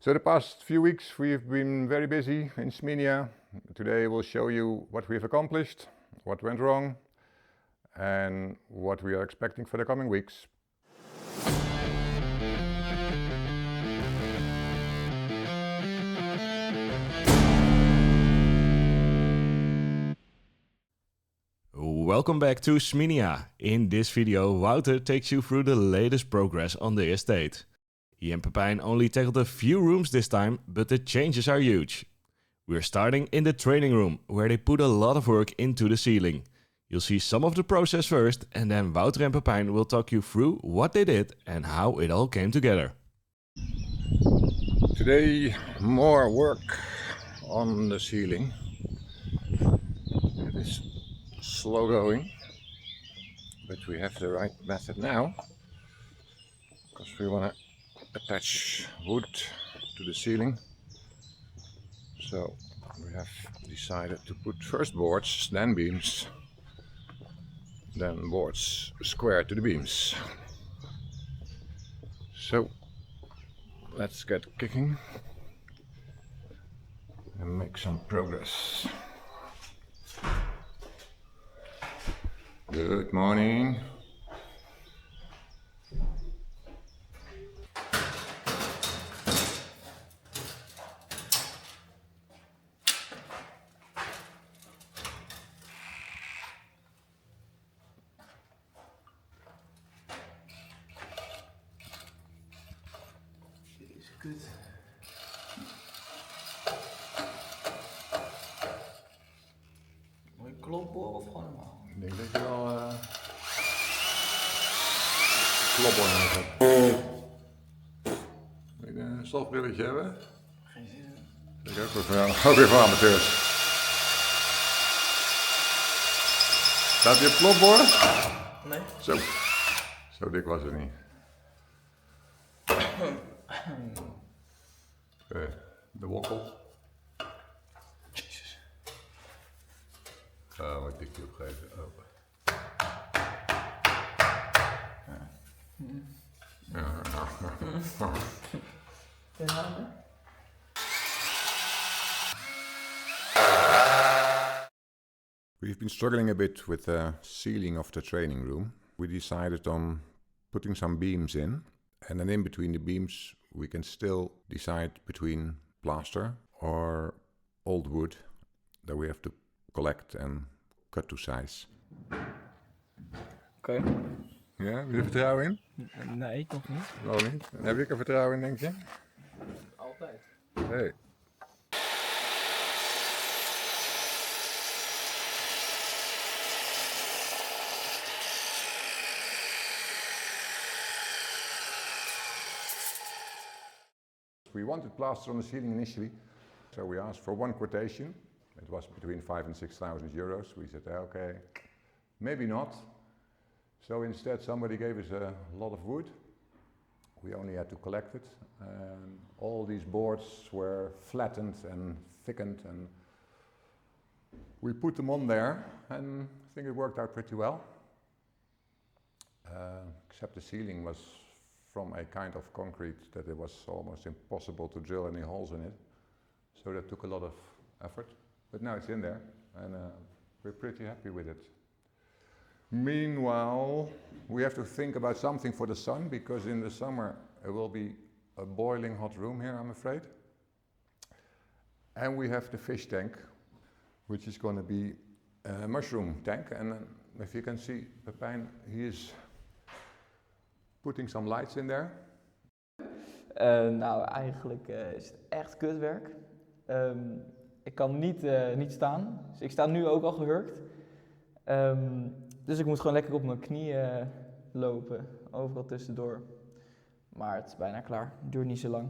So the past few weeks we've been very busy in Sminia. Today we'll show you what we've accomplished, what went wrong, and what we are expecting for the coming weeks. Welcome back to Sminia. In this video, Wouter takes you through the latest progress on the estate. He and Pepijn only tackled a few rooms this time, but the changes are huge. We're starting in the training room, where they put a lot of work into the ceiling. You'll see some of the process first, and then Wouter and Pepijn will talk you through what they did and how it all came together. Today, more work on the ceiling. It is slow going, but we have the right method now, because we want to attach wood to the ceiling. So we have decided to put first boards, then beams, then boards square to the beams. So let's get kicking and make some progress. Good morning. Is goed. Moet je kloppen of gewoon normaal? Ik denk dat je wel kloppen nodig hebt. Wil je een stofbrilletje hebben? Geen zin in. Dat is ook weer voor amateurs. Staat hier op klopbord? Nee. Zo dik was het niet. De wokkel. Jezus. Wat dikje opgeven. Oh. Ja. We've been struggling a bit with the ceiling of the training room. We decided on putting some beams in, and then in between the beams we can still decide between plaster or old wood that we have to collect and cut to size. Oké. Ja, heb je er vertrouwen in? Nee, toch niet. Wel niet. En heb ik er vertrouwen in, denk je? Altijd. Hey. We wanted plaster on the ceiling initially, so we asked for one quotation. It was between 5,000 and 6,000 euros. We said, okay, maybe not. So instead somebody gave us a lot of wood. We only had to collect it. All these boards were flattened and thickened, and we put them on there, and I think it worked out pretty well. Except the ceiling was from a kind of concrete that it was almost impossible to drill any holes in it. So that took a lot of effort. But now it's in there, and we're pretty happy with it. Meanwhile, we have to think about something for the sun, because in the summer it will be a boiling hot room here, I'm afraid. And we have the fish tank, which is going to be a mushroom tank. And if you can see, Pepijn, he is putting some lights in there. Nou, eigenlijk is het echt kutwerk. Ik kan niet staan, dus ik sta nu ook al gehurkt. Dus ik moet gewoon lekker op mijn knieën lopen, overal tussendoor. Maar het is bijna klaar, het duurt niet zo lang.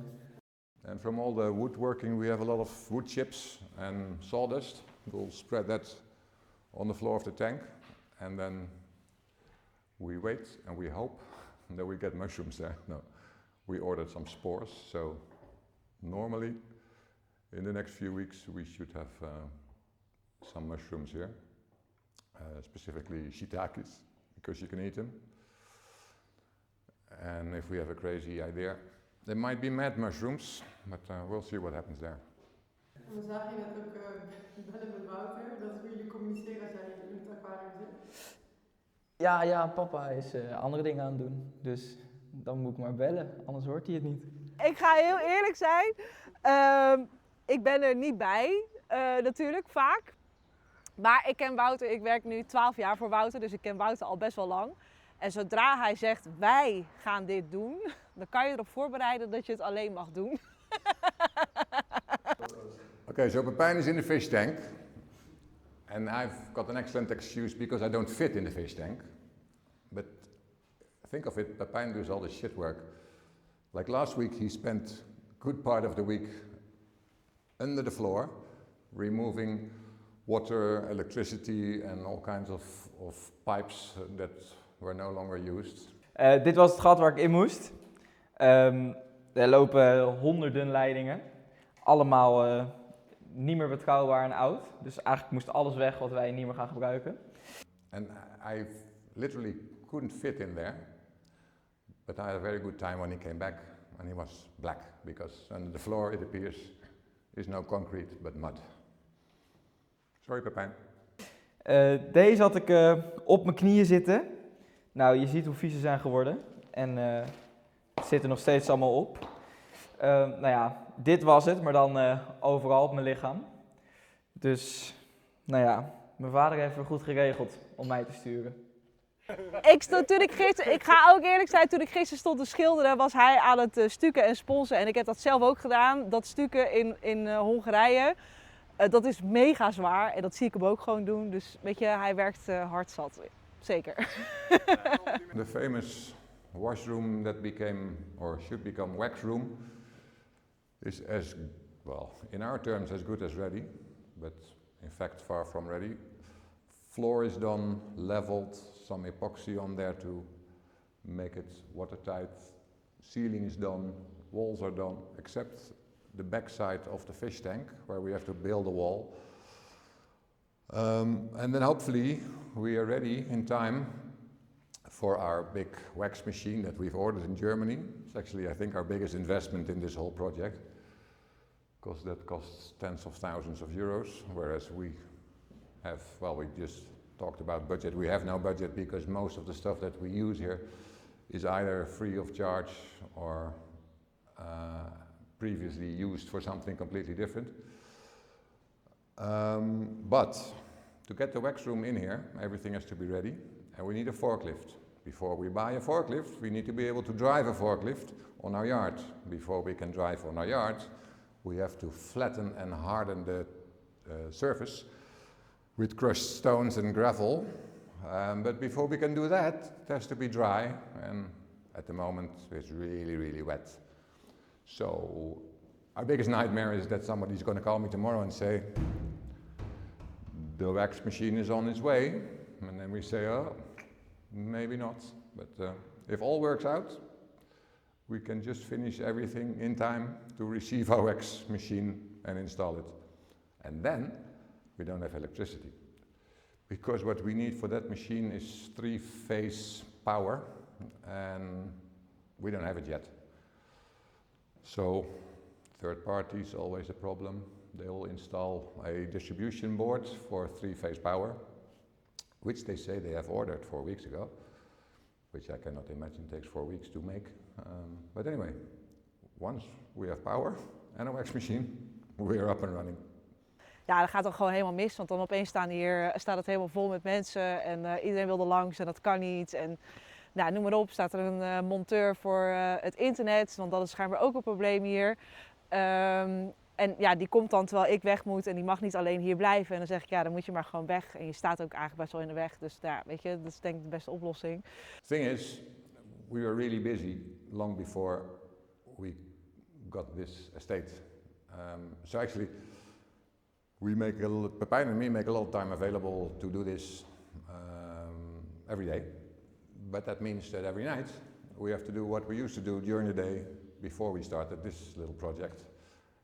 And from all the woodworking we have a lot of wood chips and sawdust. We'll spread that on the floor of the tank, and then we wait and we hope that we get mushrooms there. No, we ordered some spores, so normally in the next few weeks we should have some mushrooms here. Specifically shiitakes, because you can eat them. And if we have a crazy idea, There might be mad mushrooms, but we'll see what happens there. We zagen je net ook bellen met Wouter, dat is hoe jullie communiceren als jij in het aquarium zit. Ja, papa is andere dingen aan het doen, dus dan moet ik maar bellen, anders hoort hij het niet. Ik ga heel eerlijk zijn, ik ben er niet bij, natuurlijk, vaak. Maar ik ken Wouter, ik werk nu 12 jaar voor Wouter, dus ik ken Wouter al best wel lang. En zodra hij zegt, wij gaan dit doen, dan kan je erop voorbereiden dat je het alleen mag doen. Okay, so Pepijn is in the fish tank. And I've got an excellent excuse because I don't fit in the fish tank. But think of it, Pepijn does all the shit work. Like last week, he spent a good part of the week under the floor, removing water, electricity and all kinds of pipes that were no longer used. Dit was het gat waar ik in moest. Er lopen honderden leidingen. Allemaal niet meer betrouwbaar en oud. Dus eigenlijk moest alles weg wat wij niet meer gaan gebruiken. And I literally couldn't fit in there. But I had a very good time when he came back and he was black. Because under the floor, it appears, is no concrete but mud. Sorry Pepijn. Deze had ik op mijn knieën zitten. Nou, je ziet hoe vies ze zijn geworden. En het zit er nog steeds allemaal op. Nou ja, dit was het, maar dan overal op mijn lichaam. Dus, nou ja, mijn vader heeft het goed geregeld om mij te sturen. Ik ga ook eerlijk zijn, toen ik gisteren stond te schilderen, was hij aan het stukken en sponsen. En ik heb dat zelf ook gedaan, dat stukken in Hongarije. Dat is mega zwaar en dat zie ik hem ook gewoon doen. Dus weet je, hij werkt hard zat. Zeker. The famous washroom that became, or should become, wax room is as, well, in our terms as good as ready, but in fact far from ready. Floor is done, leveled, some epoxy on there to make it watertight. Ceiling is done, walls are done, except the backside of the fish tank where we have to build a wall. And then hopefully we are ready in time for our big wax machine that we've ordered in Germany. It's actually, I think, our biggest investment in this whole project, because that costs tens of thousands of euros, whereas we have, well, we just talked about budget. We have no budget because most of the stuff that we use here is either free of charge or previously used for something completely different. But to get the wax room in here, everything has to be ready, and we need a forklift. Before we buy a forklift, we need to be able to drive a forklift on our yard. Before we can drive on our yard, we have to flatten and harden the surface with crushed stones and gravel. But before we can do that, it has to be dry, and at the moment it's really, really wet. So our biggest nightmare is that somebody's going to call me tomorrow and say, the wax machine is on its way, and then we say, oh, maybe not. But if all works out, we can just finish everything in time to receive our wax machine and install it. And then we don't have electricity. Because what we need for that machine is 3-phase power, and we don't have it yet. So third party is always a problem. They will install a distribution board for 3-phase power, which they say they have ordered 4 weeks ago, which I cannot imagine takes 4 weeks to make. But anyway, once we have power and a wax machine, we are up and running. Ja, dat gaat dan gewoon helemaal mis, want dan opeens staat het helemaal vol met mensen en iedereen wil er langs en dat kan niet. En nou, noem maar op, staat er een monteur voor het internet, want dat is schijnbaar ook een probleem hier. En ja, die komt dan terwijl ik weg moet en die mag niet alleen hier blijven. En dan zeg ik, ja, dan moet je maar gewoon weg. En je staat ook eigenlijk best wel in de weg. Dus ja, weet je, dat is denk ik de beste oplossing. The thing is, we were really busy long before we got this estate. So actually, Pepijn and me make a lot of time available to do this every day. But that means that every night we have to do what we used to do during the day before we started this little project.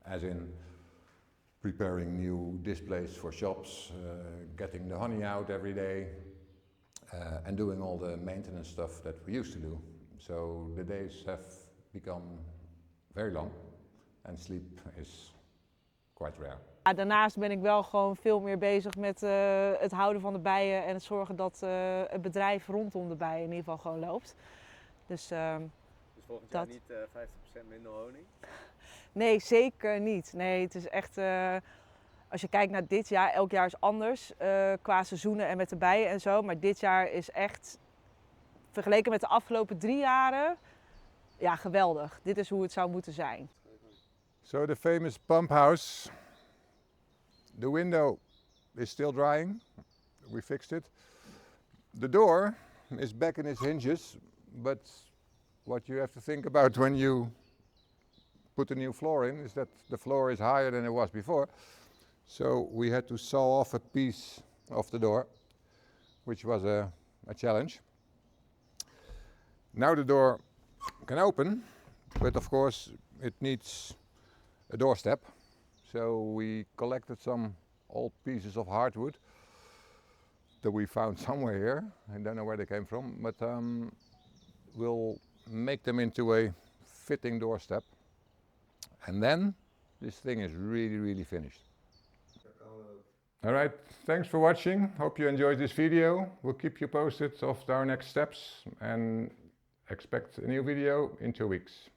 As in preparing new displays for shops, getting the honey out every day, and doing all the maintenance stuff that we used to do. So the days have become very long, and sleep is quite rare. Ja, daarnaast ben ik wel gewoon veel meer bezig met het houden van de bijen en het zorgen dat het bedrijf rondom de bijen in ieder geval gewoon loopt. Dus volgend jaar niet 50% minder honing? nee, zeker niet. Nee, het is echt, als je kijkt naar dit jaar, elk jaar is anders qua seizoenen en met de bijen en zo. Maar dit jaar is echt, vergeleken met de afgelopen 3 jaren, ja, geweldig. Dit is hoe het zou moeten zijn. So the famous pump house. The window is still drying. We fixed it. The door is back in its hinges, but what you have to think about when you put a new floor in is that the floor is higher than it was before. So we had to saw off a piece of the door, which was a challenge. Now the door can open, but of course it needs a doorstep. So we collected some old pieces of hardwood that we found somewhere here. I don't know where they came from, but we'll make them into a fitting doorstep. And then this thing is really finished. Alright, thanks for watching. Hope you enjoyed this video. We'll keep you posted of our next steps and expect a new video in 2 weeks.